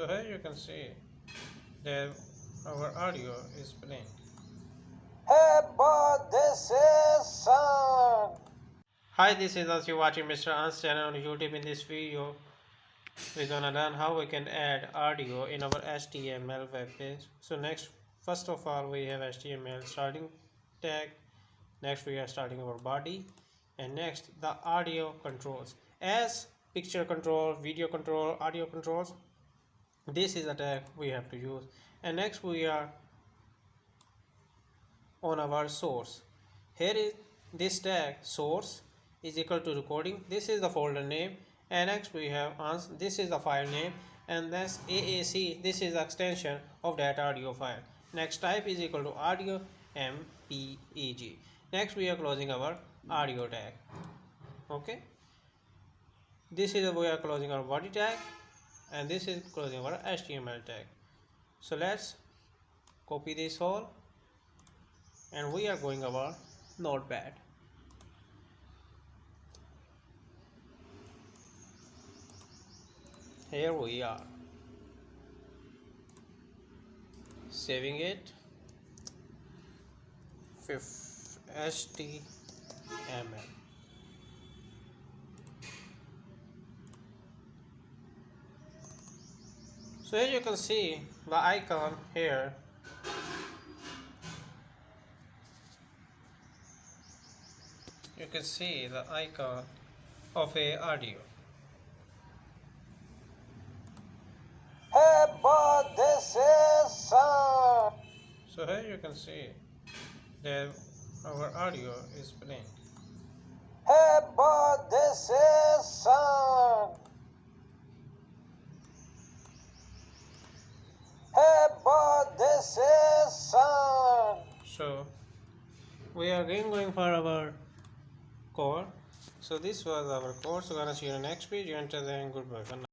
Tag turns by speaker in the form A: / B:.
A: So here you can see that our audio is playing.
B: Hey, but this is sound.
A: Hi, this is us. You're watching Mr. Ans channel on YouTube. In this video, we're gonna learn how we can add audio in our HTML web page. So first of all, we have HTML starting tag. Next, we are starting our body, and next the audio controls. As picture control, video control, audio controls, this is a tag we have to use. And next we are on our source. Here is this tag source is equal to recording. This is the folder name, and next we have this is the file name, and that's AAC. This is the extension of that audio file. Next type is equal to audio MPEG. Next we are closing our audio tag. Okay, this is we are closing our body tag, and this is closing our HTML tag. So let's copy this all, and we are going our notepad. Here we are saving it HTML. So here you can see the icon here. You can see the icon of a audio.
B: Hey, but this is sound.
A: So here you can see that our audio is playing.
B: Hey, but this is sound. Hey, but this is sound.
A: So we are again going for our code. So this was our code. So gonna see you in the next video. Until then, goodbye for now.